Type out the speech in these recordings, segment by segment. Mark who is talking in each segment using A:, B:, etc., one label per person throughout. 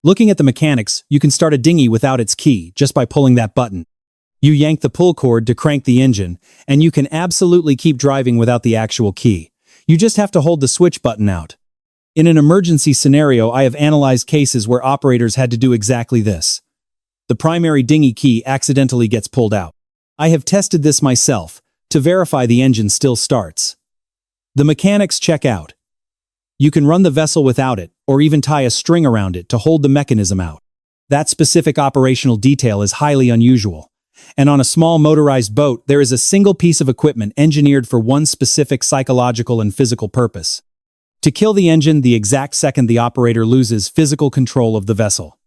A: Looking at the mechanics, you can start a dinghy without its key just by pulling that button. You yank the pull cord to crank the engine, and you can absolutely keep driving without the actual key. You just have to hold the switch button out. In an emergency scenario, I have analyzed cases where operators had to do exactly this. The primary dinghy key accidentally gets pulled out. I have tested this myself to verify the engine still starts. The mechanics check out. You can run the vessel without it, or even tie a string around it to hold the mechanism out. That specific operational detail is highly unusual. And on a small motorized boat, there is a single piece of equipment engineered for one specific psychological and physical purpose: to kill the engine the exact second the operator loses physical control of the vessel.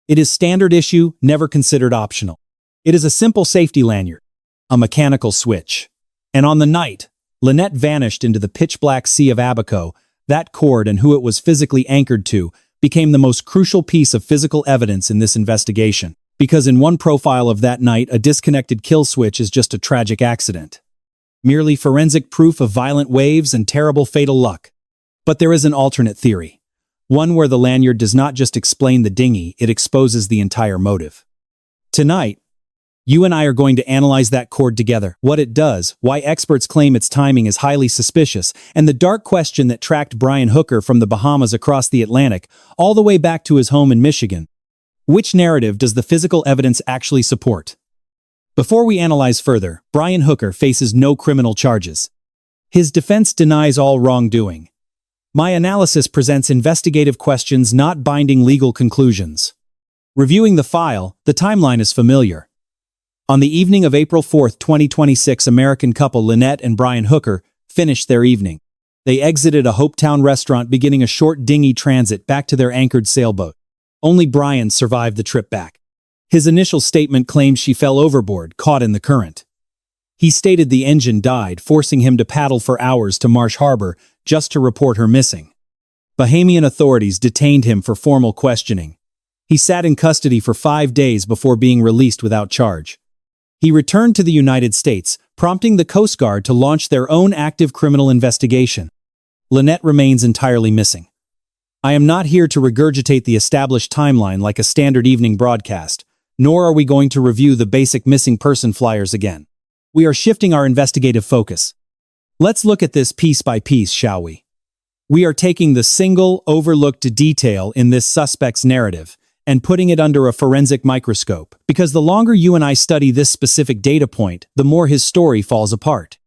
A: It is standard issue, never considered optional. It is a simple safety lanyard, a mechanical switch. And on the night Lynette vanished into the pitch-black sea of Abaco, that cord and who it was physically anchored to became the most crucial piece of physical evidence in this investigation. Because in one profile of that night, a disconnected kill switch is just a tragic accident. Merely forensic proof of violent waves and terrible fatal luck. But there is an alternate theory. One where the lanyard does not just explain the dinghy, it exposes the entire motive. Tonight, you and I are going to analyze that cord together, what it does, why experts claim its timing is highly suspicious, and the dark question that tracked Brian Hooker from the Bahamas across the Atlantic, all the way back to his home in Michigan. Which narrative does the physical evidence actually support? Before we analyze further, Brian Hooker faces no criminal charges. His defense denies all wrongdoing. My analysis presents investigative questions, not binding legal conclusions. Reviewing the file, the timeline is familiar. On the evening of April 4, 2026, American couple Lynette and Brian Hooker finished their evening. They exited a Hopetown restaurant, beginning a short dinghy transit back to their anchored sailboat. Only Brian survived the trip back. His initial statement claimed she fell overboard, caught in the current. He stated the engine died, forcing him to paddle for hours to Marsh Harbor just to report her missing. Bahamian authorities detained him for formal questioning. He sat in custody for 5 days before being released without charge. He returned to the United States, prompting the Coast Guard to launch their own active criminal investigation. Lynette remains entirely missing. I am not here to regurgitate the established timeline like a standard evening broadcast, nor are we going to review the basic missing person flyers again. We are shifting our investigative focus. Let's look at this piece by piece, shall we? We are taking the single, overlooked detail in this suspect's narrative and putting it under a forensic microscope, because the longer you and I study this specific data point, the more his story falls apart.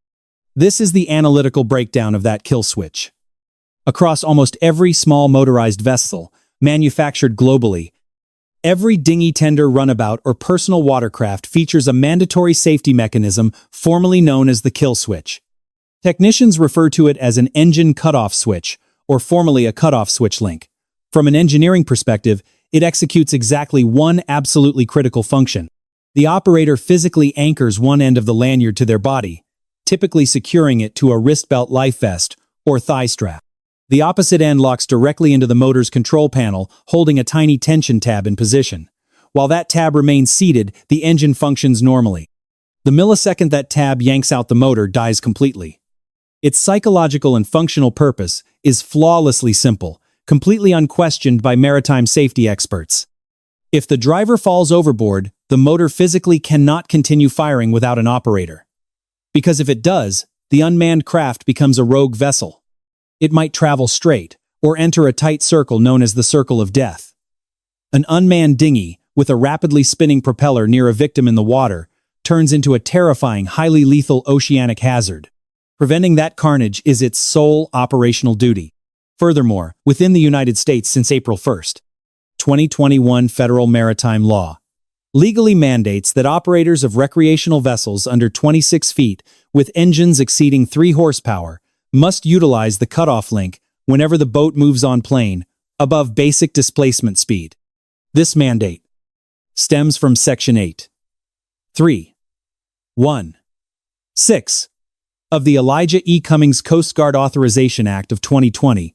A: This is the analytical breakdown of that kill switch. Across almost every small motorized vessel, manufactured globally, every dinghy, tender, runabout, or personal watercraft features a mandatory safety mechanism formerly known as the kill switch. Technicians refer to it as an engine cutoff switch, or formally a cutoff switch link. From an engineering perspective, it executes exactly one absolutely critical function. The operator physically anchors one end of the lanyard to their body, typically securing it to a wrist belt, life vest, or thigh strap. The opposite end locks directly into the motor's control panel, holding a tiny tension tab in position. While that tab remains seated, the engine functions normally. The millisecond that tab yanks out, the motor dies completely. Its psychological and functional purpose is flawlessly simple, completely unquestioned by maritime safety experts. If the driver falls overboard, the motor physically cannot continue firing without an operator. Because if it does, the unmanned craft becomes a rogue vessel. It might travel straight, or enter a tight circle known as the circle of death. An unmanned dinghy, with a rapidly spinning propeller near a victim in the water, turns into a terrifying, highly lethal oceanic hazard. Preventing that carnage is its sole operational duty. Furthermore, within the United States since April 1, 2021, federal maritime law legally mandates that operators of recreational vessels under 26 feet with engines exceeding 3 horsepower must utilize the cutoff link whenever the boat moves on plane above basic displacement speed. This mandate stems from Section 8.3.1.6 of the Elijah E. Cummings Coast Guard Authorization Act of 2020,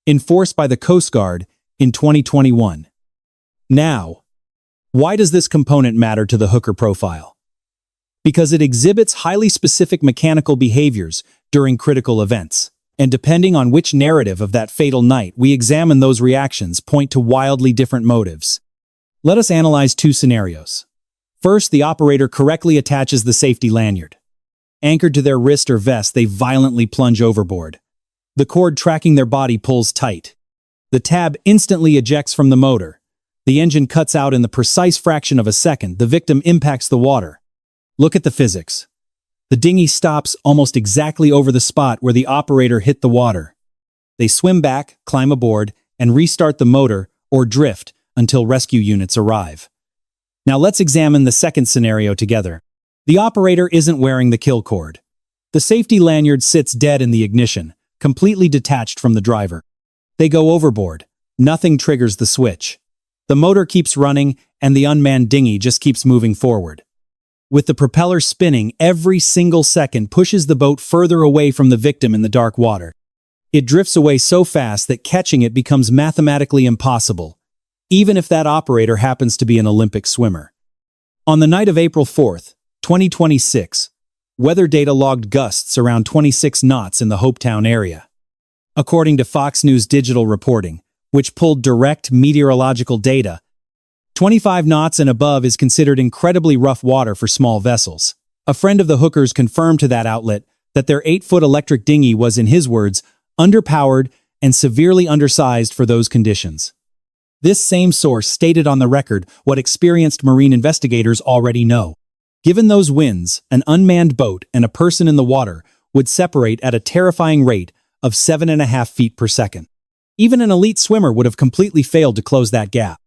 A: enforced by the Coast Guard in 2021. Now, why does this component matter to the Hooker profile? Because it exhibits highly specific mechanical behaviors during critical events. And depending on which narrative of that fatal night we examine, those reactions point to wildly different motives. Let us analyze two scenarios. First, the operator correctly attaches the safety lanyard. Anchored to their wrist or vest, they violently plunge overboard. The cord tracking their body pulls tight. The tab instantly ejects from the motor. The engine cuts out in the precise fraction of a second. The victim impacts the water. Look at the physics. The dinghy stops almost exactly over the spot where the operator hit the water. They swim back, climb aboard, and restart the motor or drift until rescue units arrive. Now let's examine the second scenario together. The operator isn't wearing the kill cord. The safety lanyard sits dead in the ignition, completely detached from the driver. They go overboard. Nothing triggers the switch. The motor keeps running, and the unmanned dinghy just keeps moving forward. With the propeller spinning, every single second pushes the boat further away from the victim in the dark water. It drifts away so fast that catching it becomes mathematically impossible, even if that operator happens to be an Olympic swimmer. On the night of April 4th, 2026, weather data logged gusts around 26 knots in the Hopetown area. According to Fox News Digital reporting, which pulled direct meteorological data, 25 knots and above is considered incredibly rough water for small vessels. A friend of the Hookers confirmed to that outlet that their 8-foot electric dinghy was, in his words, underpowered and severely undersized for those conditions. This same source stated on the record what experienced marine investigators already know. Given those winds, an unmanned boat and a person in the water would separate at a terrifying rate of 7.5 feet per second. Even an elite swimmer would have completely failed to close that gap.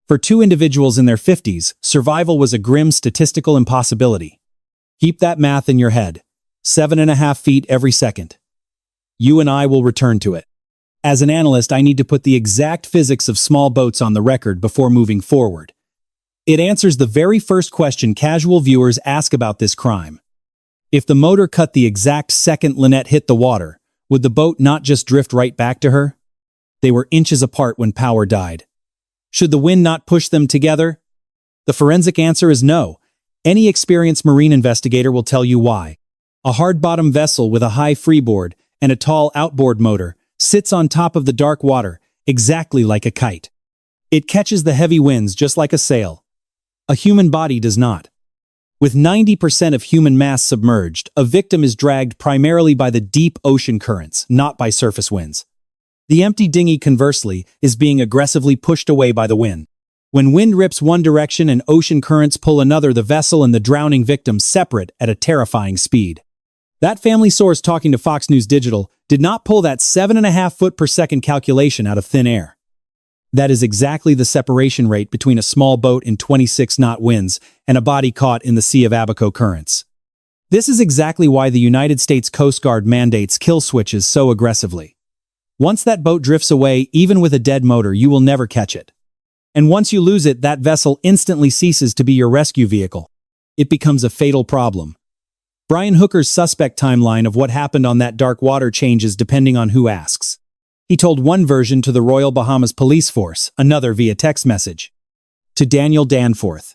A: For two individuals in their 50s, survival was a grim statistical impossibility. Keep that math in your head. 7.5 feet every second. You and I will return to it. As an analyst, I need to put the exact physics of small boats on the record before moving forward. It answers the very first question casual viewers ask about this crime. If the motor cut the exact second Lynette hit the water, would the boat not just drift right back to her? They were inches apart when power died. Should the wind not push them together? The forensic answer is no. Any experienced marine investigator will tell you why. A hard-bottom vessel with a high freeboard and a tall outboard motor sits on top of the dark water, exactly like a kite. It catches the heavy winds just like a sail. A human body does not. With 90% of human mass submerged, a victim is dragged primarily by the deep ocean currents, not by surface winds. The empty dinghy, conversely, is being aggressively pushed away by the wind. When wind rips one direction and ocean currents pull another, the vessel and the drowning victim separate at a terrifying speed. That family source talking to Fox News Digital did not pull that 7.5 foot per second calculation out of thin air. That is exactly the separation rate between a small boat in 26-knot winds and a body caught in the Sea of Abaco currents. This is exactly why the United States Coast Guard mandates kill switches so aggressively. Once that boat drifts away, even with a dead motor, you will never catch it. And once you lose it, that vessel instantly ceases to be your rescue vehicle. It becomes a fatal problem. Brian Hooker's suspect timeline of what happened on that dark water changes depending on who asks. He told one version to the Royal Bahamas Police Force, another via text message. To Daniel Danforth,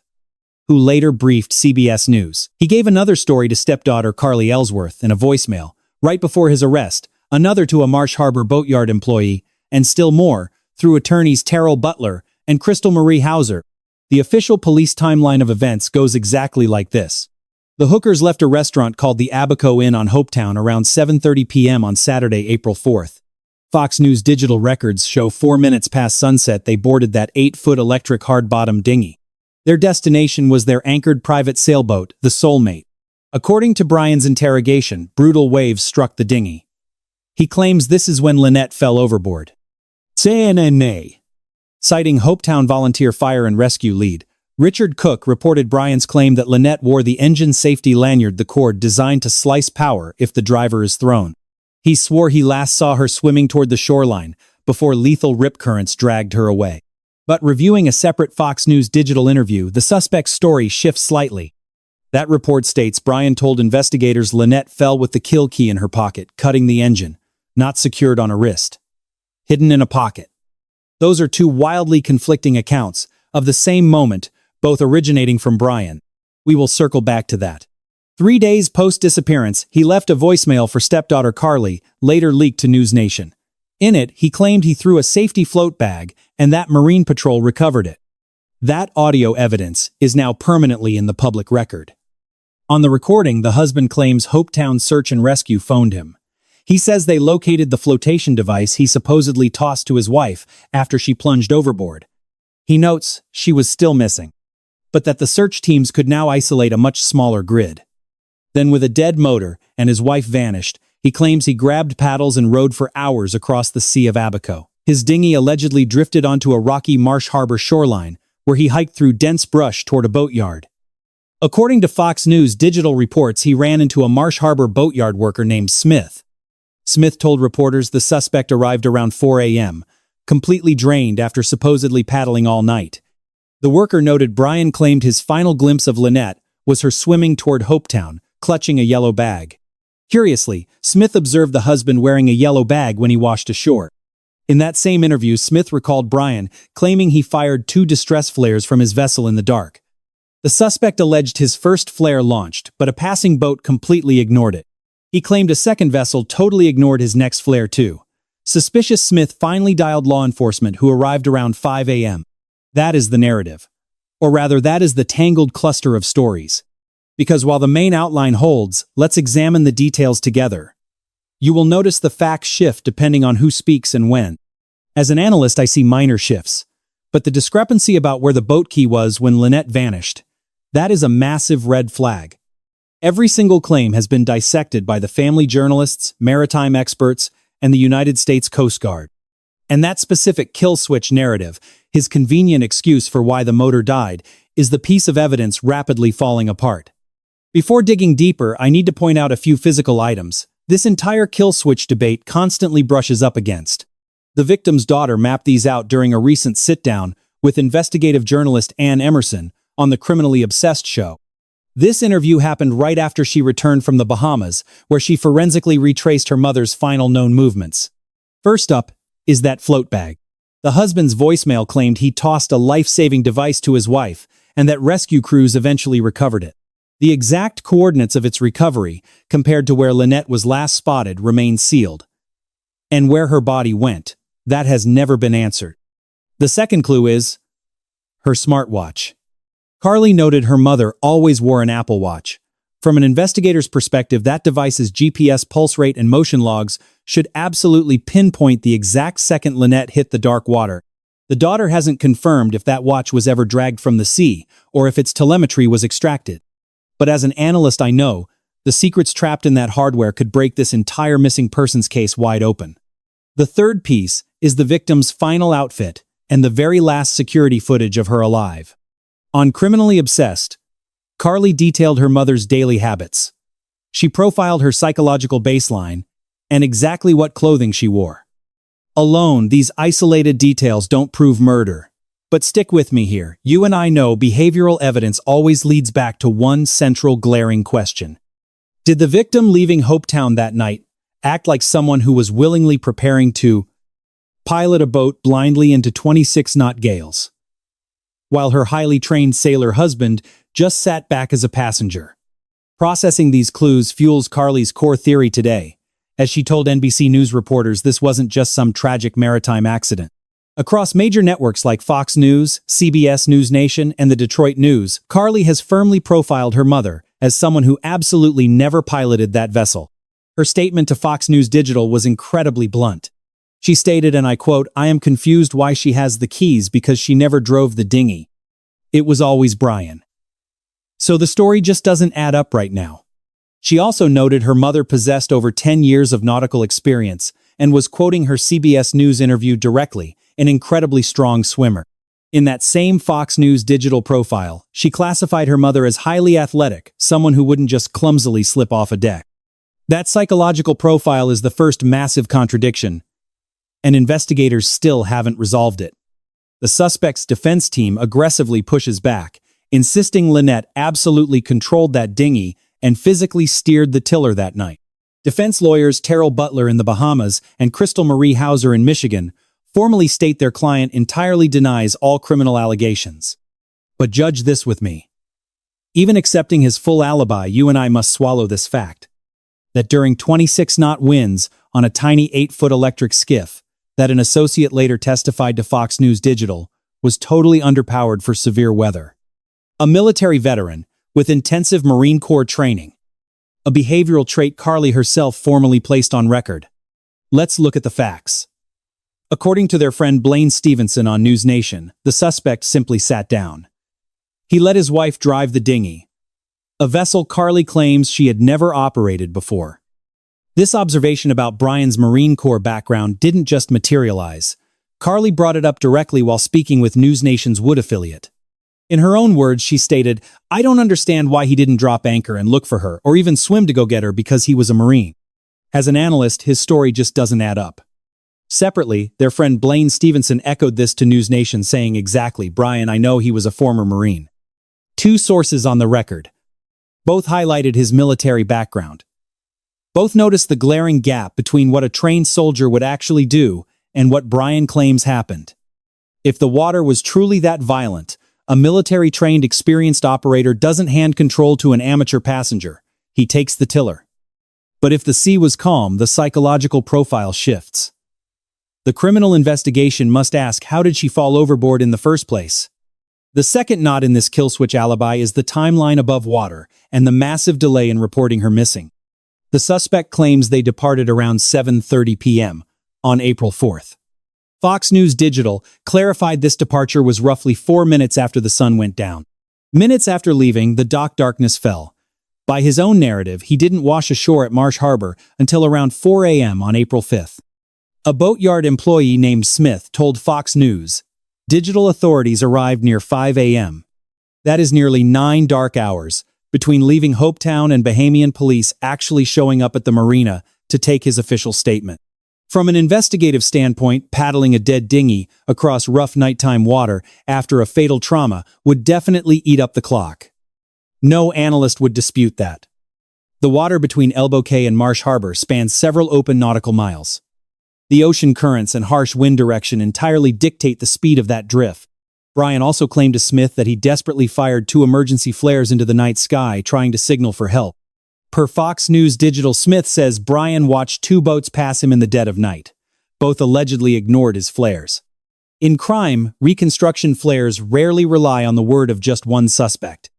A: who later briefed CBS News. He gave another story to stepdaughter Carly Ellsworth in a voicemail, right before his arrest, another to a Marsh Harbor Boatyard employee, and still more, through attorneys Terrell Butler and Crystal Marie Hauser. The official police timeline of events goes exactly like this. The Hookers left a restaurant called the Abaco Inn on Hopetown around 7:30 p.m. on Saturday, April 4th. Fox News Digital records show 4 minutes past sunset they boarded that 8-foot electric hard-bottom dinghy. Their destination was their anchored private sailboat, the Soulmate. According to Brian's interrogation, brutal waves struck the dinghy. He claims this is when Lynette fell overboard. CNN. Citing Hopetown volunteer fire and rescue lead, Richard Cook reported Brian's claim that Lynette wore the engine safety lanyard, the cord designed to slice power if the driver is thrown. He swore he last saw her swimming toward the shoreline before lethal rip currents dragged her away. But reviewing a separate Fox News Digital interview, the suspect's story shifts slightly. That report states Brian told investigators Lynette fell with the kill key in her pocket, cutting the engine, not secured on a wrist. Hidden in a pocket. Those are two wildly conflicting accounts of the same moment, both originating from Brian. We will circle back to that. 3 days post-disappearance, he left a voicemail for stepdaughter Carly, later leaked to News Nation. In it, he claimed he threw a safety float bag and that Marine Patrol recovered it. That audio evidence is now permanently in the public record. On the recording, the husband claims Hopetown Search and Rescue phoned him. He says they located the flotation device he supposedly tossed to his wife after she plunged overboard. He notes she was still missing, but that the search teams could now isolate a much smaller grid. Then, with a dead motor and his wife vanished, he claims he grabbed paddles and rowed for hours across the Sea of Abaco. His dinghy allegedly drifted onto a rocky Marsh Harbor shoreline, where he hiked through dense brush toward a boatyard. According to Fox News digital reports, he ran into a Marsh Harbor boatyard worker named Smith. Smith told reporters the suspect arrived around 4 a.m., completely drained after supposedly paddling all night. The worker noted Brian claimed his final glimpse of Lynette was her swimming toward Hopetown, clutching a yellow bag. Curiously, Smith observed the husband wearing a yellow bag when he washed ashore. In that same interview, Smith recalled Brian claiming he fired 2 distress flares from his vessel in the dark. The suspect alleged his first flare launched, but a passing boat completely ignored it. He claimed a second vessel totally ignored his next flare too. Suspicious Smith finally dialed law enforcement, who arrived around 5 a.m. That is the narrative. Or rather, that is the tangled cluster of stories. Because while the main outline holds, let's examine the details together. You will notice the facts shift depending on who speaks and when. As an analyst, I see minor shifts. But the discrepancy about where the boat key was when Lynette vanished, that is a massive red flag. Every single claim has been dissected by the family journalists, maritime experts, and the United States Coast Guard. And that specific kill switch narrative, his convenient excuse for why the motor died, is the piece of evidence rapidly falling apart. Before digging deeper, I need to point out a few physical items this entire kill switch debate constantly brushes up against. The victim's daughter mapped these out during a recent sit-down with investigative journalist Ann Emerson on the Criminally Obsessed show. This interview happened right after she returned from the Bahamas, where she forensically retraced her mother's final known movements. First up is that float bag. The husband's voicemail claimed he tossed a life-saving device to his wife and that rescue crews eventually recovered it. The exact coordinates of its recovery, compared to where Lynette was last spotted, remain sealed. And where her body went, that has never been answered. The second clue is her smartwatch. Carly noted her mother always wore an Apple Watch. From an investigator's perspective, that device's GPS pulse rate and motion logs should absolutely pinpoint the exact second Lynette hit the dark water. The daughter hasn't confirmed if that watch was ever dragged from the sea or if its telemetry was extracted. But as an analyst, I know the secrets trapped in that hardware could break this entire missing persons case wide open. The third piece is the victim's final outfit and the very last security footage of her alive. On Criminally Obsessed, Carly detailed her mother's daily habits. She profiled her psychological baseline and exactly what clothing she wore. Alone, these isolated details don't prove murder. But stick with me here. You and I know behavioral evidence always leads back to one central glaring question. Did the victim leaving Hopetown that night act like someone who was willingly preparing to pilot a boat blindly into 26-knot gales, while her highly trained sailor husband just sat back as a passenger? Processing these clues fuels Carly's core theory today. As she told NBC News reporters, this wasn't just some tragic maritime accident. Across major networks like Fox News, CBS News Nation, and the Detroit News, Carly has firmly profiled her mother as someone who absolutely never piloted that vessel. Her statement to Fox News Digital was incredibly blunt. She stated, and I quote, "I am confused why she has the keys because she never drove the dinghy. It was always Brian." So the story just doesn't add up right now. She also noted her mother possessed over 10 years of nautical experience and was quoting her CBS News interview directly, an incredibly strong swimmer. In that same Fox News Digital profile, she classified her mother as highly athletic, someone who wouldn't just clumsily slip off a deck. That psychological profile is the first massive contradiction, and investigators still haven't resolved it. The suspect's defense team aggressively pushes back, insisting Lynette absolutely controlled that dinghy and physically steered the tiller that night. Defense lawyers Terrell Butler in the Bahamas and Crystal Marie Hauser in Michigan formally state their client entirely denies all criminal allegations. But judge this with me. Even accepting his full alibi, you and I must swallow this fact. That during 26-knot winds on a tiny 8-foot electric skiff, that an associate later testified to Fox News Digital, was totally underpowered for severe weather. A military veteran, with intensive Marine Corps training. A behavioral trait Carly herself formally placed on record. Let's look at the facts. According to their friend Blaine Stevenson on News Nation, the suspect simply sat down. He let his wife drive the dinghy, a vessel Carly claims she had never operated before. This observation about Brian's Marine Corps background didn't just materialize. Carly brought it up directly while speaking with News Nation's Wood affiliate. In her own words, she stated, "I don't understand why he didn't drop anchor and look for her, or even swim to go get her because he was a Marine." As an analyst, his story just doesn't add up. Separately, their friend Blaine Stevenson echoed this to News Nation, saying, "Exactly, Brian, I know he was a former Marine." Two sources on the record. Both highlighted his military background. Both noticed the glaring gap between what a trained soldier would actually do and what Brian claims happened. If the water was truly that violent, a military-trained experienced operator doesn't hand control to an amateur passenger. He takes the tiller. But if the sea was calm, the psychological profile shifts. The criminal investigation must ask, how did she fall overboard in the first place? The second knot in this kill switch alibi is the timeline above water and the massive delay in reporting her missing. The suspect claims they departed around 7:30 p.m. on April 4th. Fox News Digital clarified this departure was roughly 4 minutes after the sun went down. Minutes after leaving, the dock darkness fell. By his own narrative, he didn't wash ashore at Marsh Harbor until around 4 a.m. on April 5th. A boatyard employee named Smith told Fox News, "Digital authorities arrived near 5 a.m. That is nearly 9 dark hours between leaving Hopetown and Bahamian police actually showing up at the marina to take his official statement." From an investigative standpoint, paddling a dead dinghy across rough nighttime water after a fatal trauma would definitely eat up the clock. No analyst would dispute that. The water between Elbow Cay and Marsh Harbor spans several open nautical miles. The ocean currents and harsh wind direction entirely dictate the speed of that drift. Brian also claimed to Smith that he desperately fired 2 emergency flares into the night sky trying to signal for help. Per Fox News Digital, Smith says Brian watched 2 boats pass him in the dead of night. Both allegedly ignored his flares. In crime, reconstruction flares rarely rely on the word of just one suspect.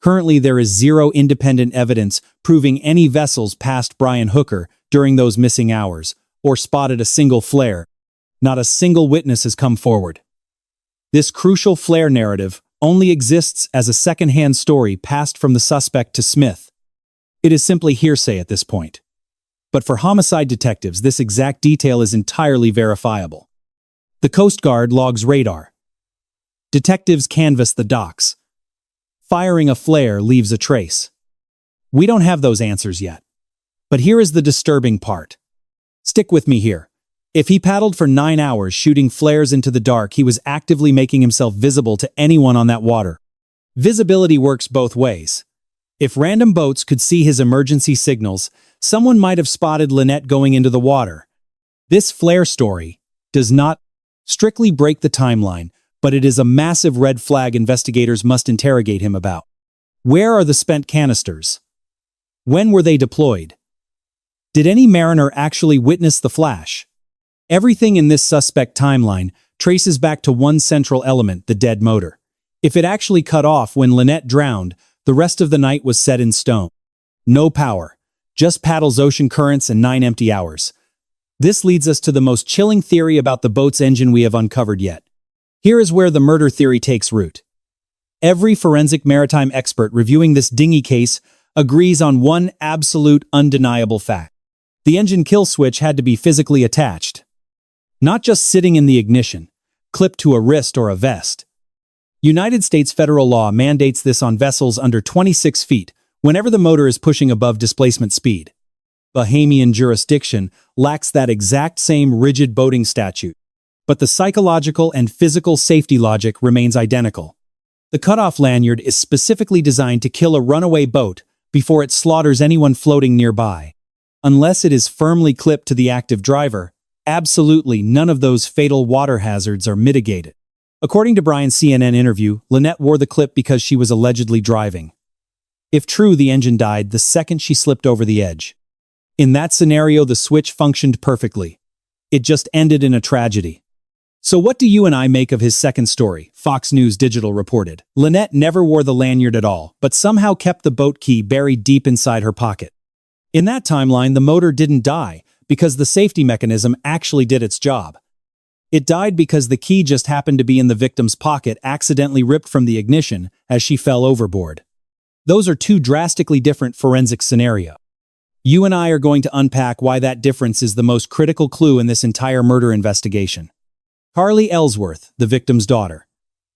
A: Currently, there is zero independent evidence proving any vessels passed Brian Hooker during those missing hours, or spotted a single flare. Not a single witness has come forward. This crucial flare narrative only exists as a second-hand story passed from the suspect to Smith. It is simply hearsay at this point. But for homicide detectives, this exact detail is entirely verifiable. The Coast Guard logs radar. Detectives canvass the docks. Firing a flare leaves a trace. We don't have those answers yet. But here is the disturbing part. Stick with me here. If he paddled for 9 hours shooting flares into the dark, he was actively making himself visible to anyone on that water. Visibility works both ways. If random boats could see his emergency signals, someone might have spotted Lynette going into the water. This flare story does not strictly break the timeline, but it is a massive red flag investigators must interrogate him about. Where are the spent canisters? When were they deployed? Did any mariner actually witness the flash? Everything in this suspect timeline traces back to one central element, the dead motor. If it actually cut off when Lynette drowned, the rest of the night was set in stone. No power, just paddles, ocean currents, and 9 empty hours. This leads us to the most chilling theory about the boat's engine we have uncovered yet. Here is where the murder theory takes root. Every forensic maritime expert reviewing this dinghy case agrees on one absolute, undeniable fact. The engine kill switch had to be physically attached. Not just sitting in the ignition, clipped to a wrist or a vest. United States federal law mandates this on vessels under 26 feet whenever the motor is pushing above displacement speed. Bahamian jurisdiction lacks that exact same rigid boating statute, but the psychological and physical safety logic remains identical. The cutoff lanyard is specifically designed to kill a runaway boat before it slaughters anyone floating nearby. Unless it is firmly clipped to the active driver, absolutely none of those fatal water hazards are mitigated. According to Brian's CNN interview, Lynette wore the clip because she was allegedly driving. If true, the engine died the second she slipped over the edge. In that scenario, the switch functioned perfectly. It just ended in a tragedy. So what do you and I make of his second story? Fox News Digital reported. Lynette never wore the lanyard at all, but somehow kept the boat key buried deep inside her pocket. In that timeline, the motor didn't die because the safety mechanism actually did its job. It died because the key just happened to be in the victim's pocket, accidentally ripped from the ignition as she fell overboard. Those are two drastically different forensic scenarios. You and I are going to unpack why that difference is the most critical clue in this entire murder investigation. Carly Ellsworth, the victim's daughter.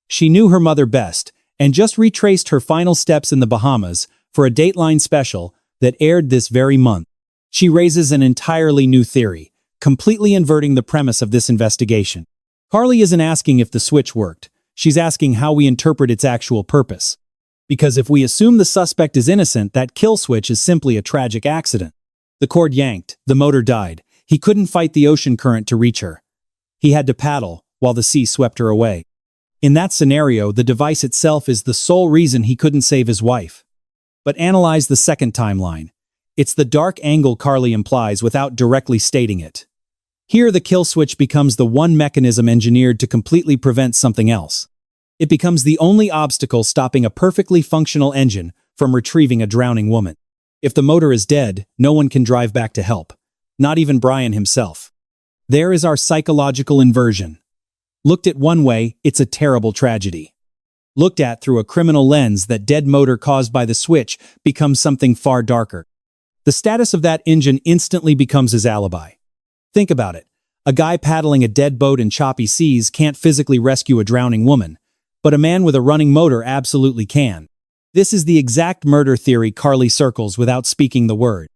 A: She knew her mother best and just retraced her final steps in the Bahamas for a Dateline special that aired this very month. She raises an entirely new theory, completely inverting the premise of this investigation. Carly isn't asking if the switch worked. She's asking how we interpret its actual purpose. Because if we assume the suspect is innocent, that kill switch is simply a tragic accident. The cord yanked, the motor died. He couldn't fight the ocean current to reach her. He had to paddle while the sea swept her away. In that scenario, the device itself is the sole reason he couldn't save his wife. But analyze the second timeline. It's the dark angle Carly implies without directly stating it. Here, the kill switch becomes the one mechanism engineered to completely prevent something else. It becomes the only obstacle stopping a perfectly functional engine from retrieving a drowning woman. If the motor is dead, no one can drive back to help. Not even Brian himself. There is our psychological inversion. Looked at one way, it's a terrible tragedy. Looked at through a criminal lens, that dead motor caused by the switch becomes something far darker. The status of that engine instantly becomes his alibi. Think about it. A guy paddling a dead boat in choppy seas can't physically rescue a drowning woman, but a man with a running motor absolutely can. This is the exact murder theory Carly circles without speaking the word.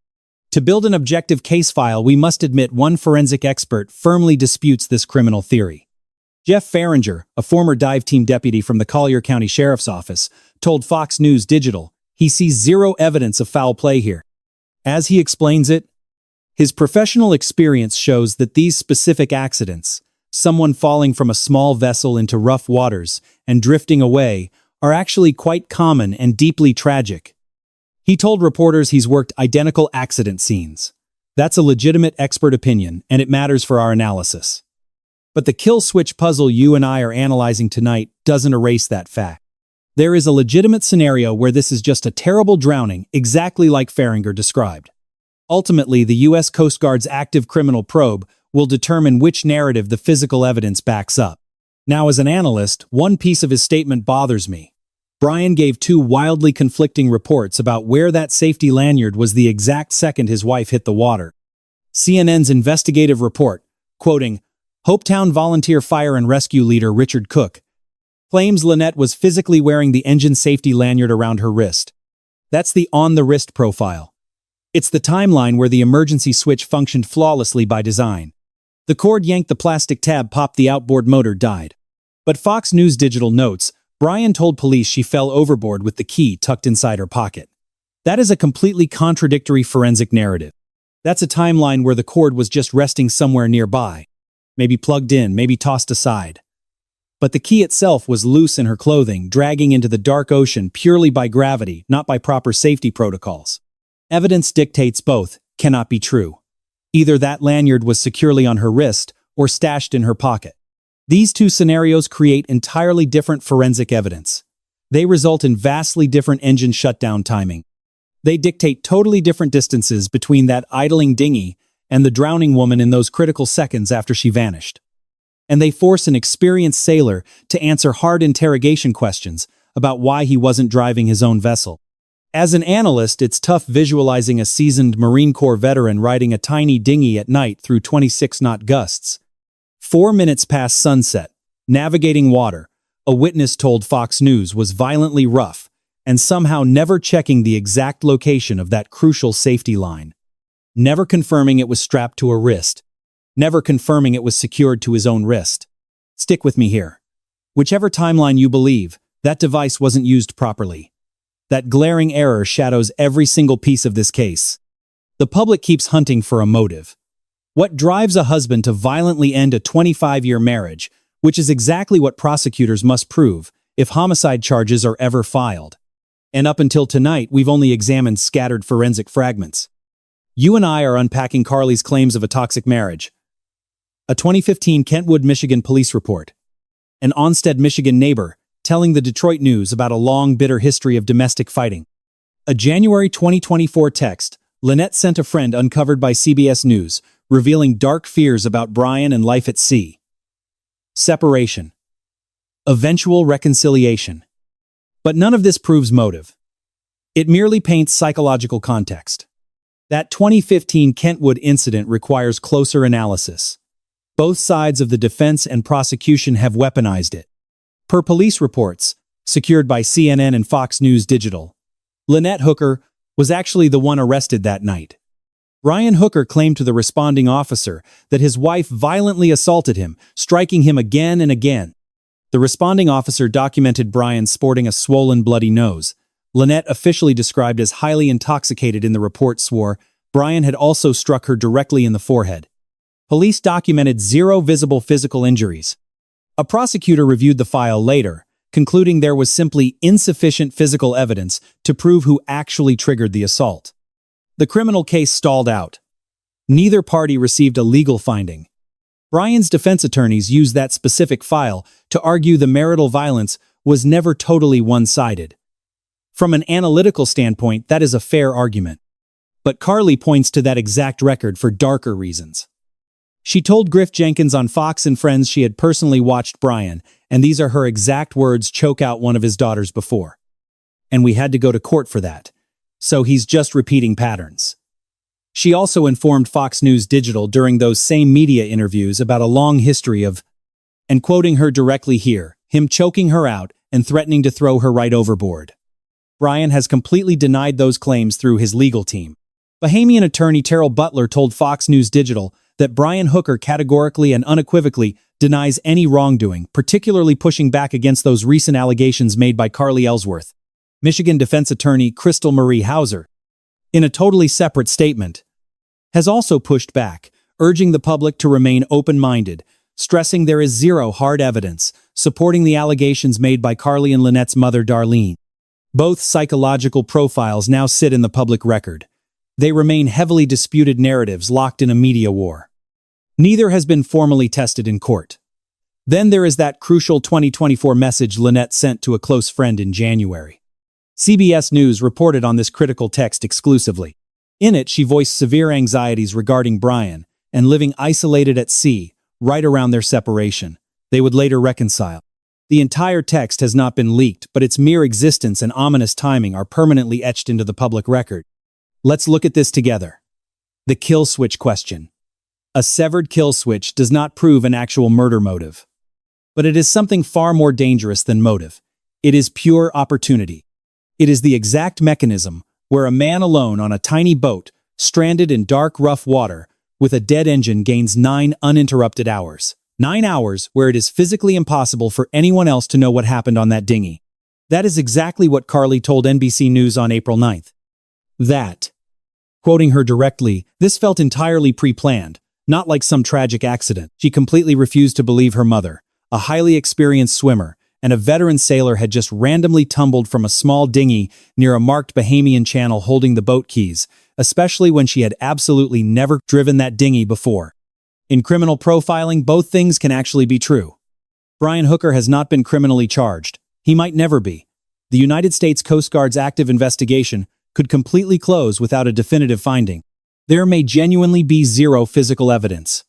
A: To build an objective case file, we must admit one forensic expert firmly disputes this criminal theory. Jeff Farringer, a former dive team deputy from the Collier County Sheriff's Office, told Fox News Digital he sees zero evidence of foul play here. As he explains it, his professional experience shows that these specific accidents, someone falling from a small vessel into rough waters and drifting away, are actually quite common and deeply tragic. He told reporters he's worked identical accident scenes. That's a legitimate expert opinion, and it matters for our analysis. But the kill switch puzzle you and I are analyzing tonight doesn't erase that fact. There is a legitimate scenario where this is just a terrible drowning, exactly like Farringer described. Ultimately, the U.S. Coast Guard's active criminal probe will determine which narrative the physical evidence backs up. Now, as an analyst, one piece of his statement bothers me. Brian gave two wildly conflicting reports about where that safety lanyard was the exact second his wife hit the water. CNN's investigative report, quoting Hopetown volunteer fire and rescue leader Richard Cook, claims Lynette was physically wearing the engine safety lanyard around her wrist. That's the on-the-wrist profile. It's the timeline where the emergency switch functioned flawlessly by design. The cord yanked, the plastic tab popped, the outboard motor died. But Fox News Digital notes, Brian told police she fell overboard with the key tucked inside her pocket. That is a completely contradictory forensic narrative. That's a timeline where the cord was just resting somewhere nearby. Maybe plugged in, maybe tossed aside. But the key itself was loose in her clothing, dragging into the dark ocean purely by gravity, not by proper safety protocols. Evidence dictates both cannot be true. Either that lanyard was securely on her wrist or stashed in her pocket. These two scenarios create entirely different forensic evidence. They result in vastly different engine shutdown timing. They dictate totally different distances between that idling dinghy and the drowning woman in those critical seconds after she vanished. And they force an experienced sailor to answer hard interrogation questions about why he wasn't driving his own vessel. As an analyst, it's tough visualizing a seasoned Marine Corps veteran riding a tiny dinghy at night through 26-knot gusts. 4 minutes past sunset, navigating water, a witness told Fox News was violently rough and somehow never checking the exact location of that crucial safety line. Never confirming it was strapped to a wrist. Never confirming it was secured to his own wrist. Stick with me here. Whichever timeline you believe, that device wasn't used properly. That glaring error shadows every single piece of this case. The public keeps hunting for a motive. What drives a husband to violently end a 25-year marriage, which is exactly what prosecutors must prove if homicide charges are ever filed? And up until tonight, we've only examined scattered forensic fragments. You and I are unpacking Carly's claims of a toxic marriage, a 2015 Kentwood, Michigan police report, an Onstead, Michigan neighbor telling the Detroit News about a long, bitter history of domestic fighting, a January 2024 text Lynette sent a friend uncovered by CBS News, revealing dark fears about Brian and life at sea, separation, eventual reconciliation. But none of this proves motive. It merely paints psychological context. That 2015 Kentwood incident requires closer analysis. Both sides of the defense and prosecution have weaponized it. Per police reports, secured by CNN and Fox News Digital, Lynette Hooker was actually the one arrested that night. Brian Hooker claimed to the responding officer that his wife violently assaulted him, striking him again and again. The responding officer documented Brian sporting a swollen, bloody nose. Lynette, officially described as highly intoxicated in the report, swore Brian had also struck her directly in the forehead. Police documented 0 visible physical injuries. A prosecutor reviewed the file later, concluding there was simply insufficient physical evidence to prove who actually triggered the assault. The criminal case stalled out. Neither party received a legal finding. Brian's defense attorneys used that specific file to argue the marital violence was never totally one-sided. From an analytical standpoint, that is a fair argument. But Carly points to that exact record for darker reasons. She told Griff Jenkins on Fox and Friends she had personally watched Brian, and these are her exact words, choke out one of his daughters before. And we had to go to court for that. So he's just repeating patterns. She also informed Fox News Digital during those same media interviews about a long history of, and quoting her directly here, him choking her out and threatening to throw her right overboard. Brian has completely denied those claims through his legal team. Bahamian attorney Terrell Butler told Fox News Digital that Brian Hooker categorically and unequivocally denies any wrongdoing, particularly pushing back against those recent allegations made by Carly Ellsworth. Michigan defense attorney Crystal Marie Hauser, in a totally separate statement, has also pushed back, urging the public to remain open-minded, stressing there is 0 hard evidence supporting the allegations made by Carly and Lynette's mother, Darlene. Both psychological profiles now sit in the public record. They remain heavily disputed narratives locked in a media war. Neither has been formally tested in court. Then there is that crucial 2024 message Lynette sent to a close friend in January. CBS News reported on this critical text exclusively. In it, she voiced severe anxieties regarding Brian and living isolated at sea right around their separation. They would later reconcile. The entire text has not been leaked, but its mere existence and ominous timing are permanently etched into the public record. Let's look at this together. The kill switch question. A severed kill switch does not prove an actual murder motive. But it is something far more dangerous than motive. It is pure opportunity. It is the exact mechanism where a man alone on a tiny boat, stranded in dark, rough water, with a dead engine gains 9 uninterrupted hours. 9 hours where it is physically impossible for anyone else to know what happened on that dinghy. That is exactly what Carly told NBC News on April 9th. That, quoting her directly, this felt entirely pre-planned, not like some tragic accident. She completely refused to believe her mother, a highly experienced swimmer, and a veteran sailor had just randomly tumbled from a small dinghy near a marked Bahamian channel holding the boat keys, especially when she had absolutely never driven that dinghy before. In criminal profiling, both things can actually be true. Brian Hooker has not been criminally charged. He might never be. The United States Coast Guard's active investigation could completely close without a definitive finding. There may genuinely be 0 physical evidence.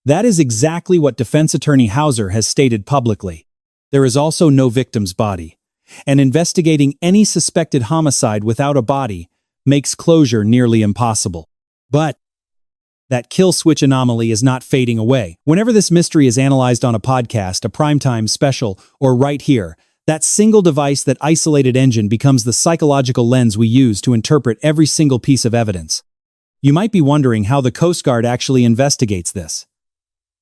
A: That is exactly what defense attorney Hauser has stated publicly. There is also no victim's body, and investigating any suspected homicide without a body makes closure nearly impossible. But that kill switch anomaly is not fading away. Whenever this mystery is analyzed on a podcast, a primetime special, or right here, that single device, that isolated engine, becomes the psychological lens we use to interpret every single piece of evidence. You might be wondering how the Coast Guard actually investigates this.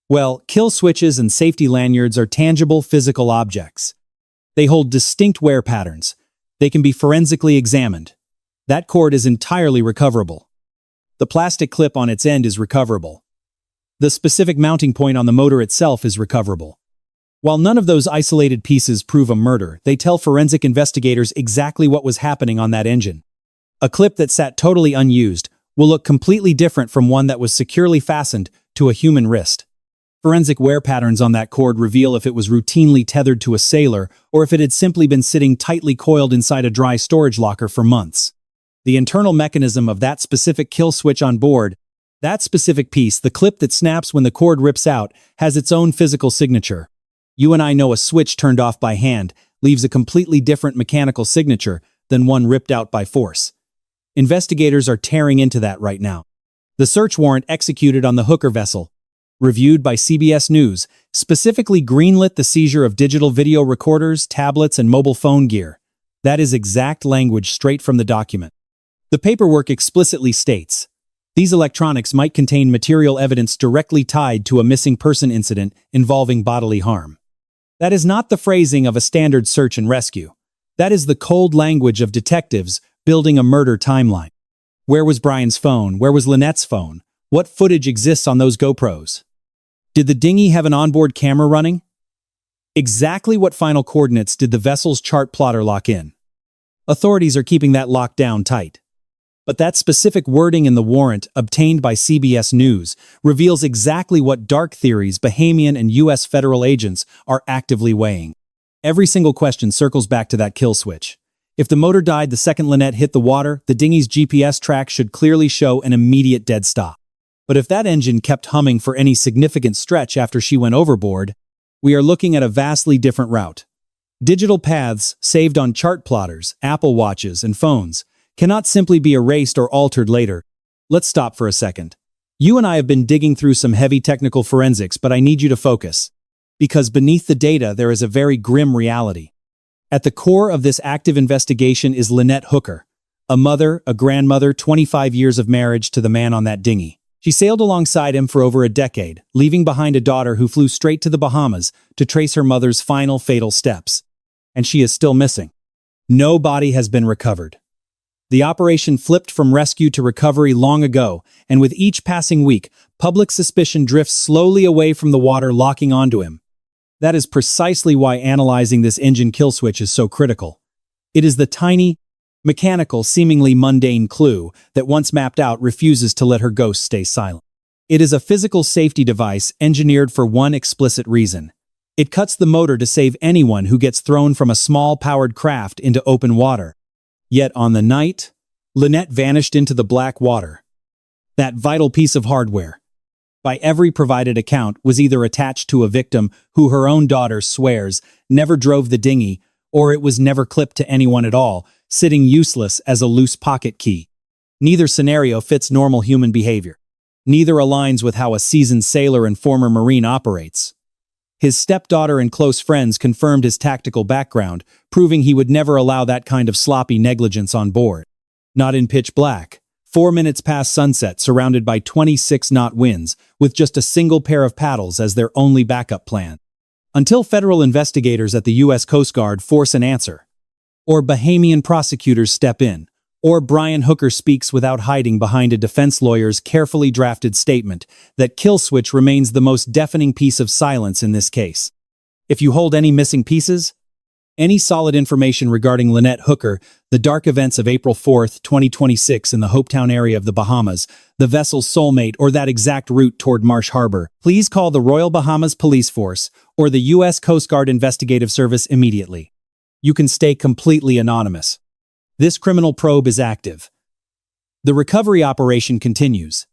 A: Well, kill switches and safety lanyards are tangible physical objects. They hold distinct wear patterns. They can be forensically examined. That cord is entirely recoverable. The plastic clip on its end is recoverable. The specific mounting point on the motor itself is recoverable. While none of those isolated pieces prove a murder, they tell forensic investigators exactly what was happening on that engine. A clip that sat totally unused will look completely different from one that was securely fastened to a human wrist. Forensic wear patterns on that cord reveal if it was routinely tethered to a sailor or if it had simply been sitting tightly coiled inside a dry storage locker for months. The internal mechanism of that specific kill switch on board, that specific piece, the clip that snaps when the cord rips out, has its own physical signature. You and I know a switch turned off by hand leaves a completely different mechanical signature than one ripped out by force. Investigators are tearing into that right now. The search warrant executed on the Hooker vessel, reviewed by CBS News, specifically greenlit the seizure of digital video recorders, tablets, and mobile phone gear. That is exact language straight from the document. The paperwork explicitly states, these electronics might contain material evidence directly tied to a missing person incident involving bodily harm. That is not the phrasing of a standard search and rescue. That is the cold language of detectives building a murder timeline. Where was Brian's phone? Where was Lynette's phone? What footage exists on those GoPros? Did the dinghy have an onboard camera running? Exactly what final coordinates did the vessel's chart plotter lock in? Authorities are keeping that locked down tight. But that specific wording in the warrant, obtained by CBS News, reveals exactly what dark theories Bahamian and U.S. federal agents are actively weighing. Every single question circles back to that kill switch. If the motor died the second Lynette hit the water, the dinghy's GPS track should clearly show an immediate dead stop. But if that engine kept humming for any significant stretch after she went overboard, we are looking at a vastly different route. Digital paths saved on chart plotters, Apple Watches, and phones cannot simply be erased or altered later. Let's stop for a second. You and I have been digging through some heavy technical forensics, but I need you to focus. Because beneath the data there is a very grim reality. At the core of this active investigation is Lynette Hooker, a mother, a grandmother, 25 years of marriage to the man on that dinghy. She sailed alongside him for over a decade, leaving behind a daughter who flew straight to the Bahamas to trace her mother's final fatal steps. And she is still missing. No body has been recovered. The operation flipped from rescue to recovery long ago, and with each passing week, public suspicion drifts slowly away from the water, locking onto him. That is precisely why analyzing this engine kill switch is so critical. It is the tiny, mechanical, seemingly mundane clue that once mapped out refuses to let her ghost stay silent. It is a physical safety device engineered for one explicit reason. It cuts the motor to save anyone who gets thrown from a small powered craft into open water. Yet on the night, Lynette vanished into the black water. That vital piece of hardware, by every provided account, was either attached to a victim who her own daughter swears never drove the dinghy, or it was never clipped to anyone at all, sitting useless as a loose pocket key. Neither scenario fits normal human behavior. Neither aligns with how a seasoned sailor and former Marine operates. His stepdaughter and close friends confirmed his tactical background, proving he would never allow that kind of sloppy negligence on board. Not in pitch black. 4 minutes past sunset, surrounded by 26-knot winds, with just a single pair of paddles as their only backup plan. Until federal investigators at the U.S. Coast Guard force an answer. Or Bahamian prosecutors step in. Or Brian Hooker speaks without hiding behind a defense lawyer's carefully drafted statement that kill switch remains the most deafening piece of silence in this case. If you hold any missing pieces, any solid information regarding Lynette Hooker, the dark events of April 4, 2026 in the Hopetown area of the Bahamas, the vessel's soulmate, or that exact route toward Marsh Harbor, please call the Royal Bahamas Police Force or the U.S. Coast Guard Investigative Service immediately. You can stay completely anonymous. This criminal probe is active. The recovery operation continues.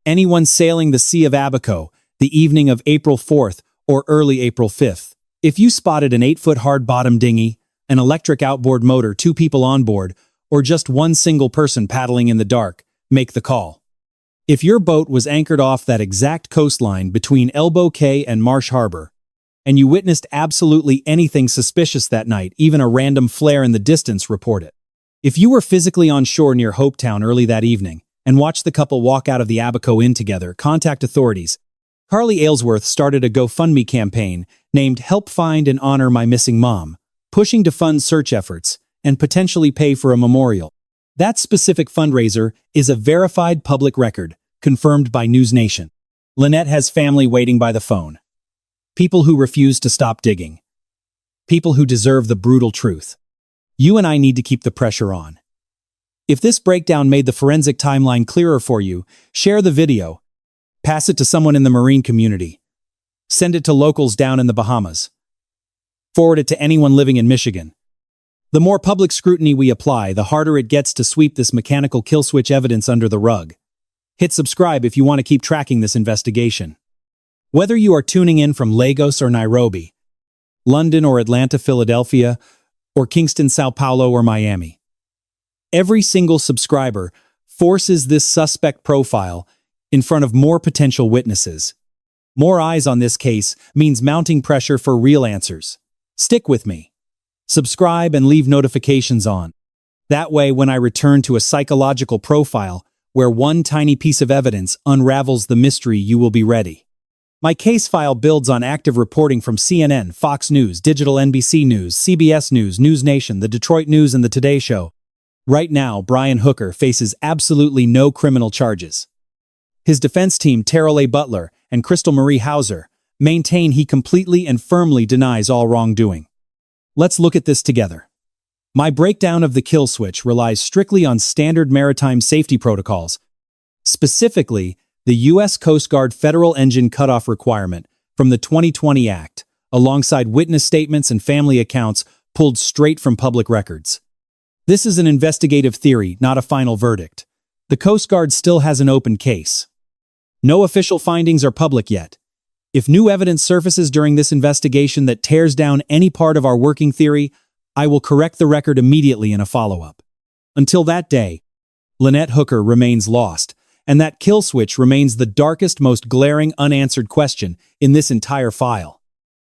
A: Anyone sailing the Sea of Abaco the evening of April 4th or early April 5th, if you spotted an 8-foot hard-bottom dinghy, an electric outboard motor, 2 people on board, or just one single person paddling in the dark, make the call. If your boat was anchored off that exact coastline between Elbow Cay and Marsh Harbor, and you witnessed absolutely anything suspicious that night, even a random flare in the distance, report it. If you were physically on shore near Hopetown early that evening and watched the couple walk out of the Abaco Inn together, contact authorities. Carly Aylesworth started a GoFundMe campaign named Help Find and Honor My Missing Mom, pushing to fund search efforts and potentially pay for a memorial. That specific fundraiser is a verified public record, confirmed by News Nation. Lynette has family waiting by the phone. People who refuse to stop digging. People who deserve the brutal truth. You and I need to keep the pressure on. If this breakdown made the forensic timeline clearer for you, share the video. Pass it to someone in the marine community. Send it to locals down in the Bahamas. Forward it to anyone living in Michigan. The more public scrutiny we apply, the harder it gets to sweep this mechanical kill switch evidence under the rug. Hit subscribe if you want to keep tracking this investigation. Whether you are tuning in from Lagos or Nairobi, London or Atlanta, Philadelphia, or Kingston, Sao Paulo or Miami, every single subscriber forces this suspect profile in front of more potential witnesses. More eyes on this case means mounting pressure for real answers. Stick with me. Subscribe and leave notifications on. That way, when I return to a psychological profile where one tiny piece of evidence unravels the mystery, you will be ready. My case file builds on active reporting from CNN, Fox News, Digital NBC News, CBS News, News Nation, The Detroit News, and The Today Show. Right now, Brian Hooker faces absolutely no criminal charges. His defense team, Terrell A. Butler and Crystal Marie Hauser, maintain he completely and firmly denies all wrongdoing. Let's look at this together. My breakdown of the kill switch relies strictly on standard maritime safety protocols, specifically the U.S. Coast Guard Federal Engine Cutoff Requirement from the 2020 Act, alongside witness statements and family accounts pulled straight from public records. This is an investigative theory, not a final verdict. The Coast Guard still has an open case. No official findings are public yet. If new evidence surfaces during this investigation that tears down any part of our working theory, I will correct the record immediately in a follow-up. Until that day, Lynette Hooker remains lost, and that kill switch remains the darkest, most glaring unanswered question in this entire file.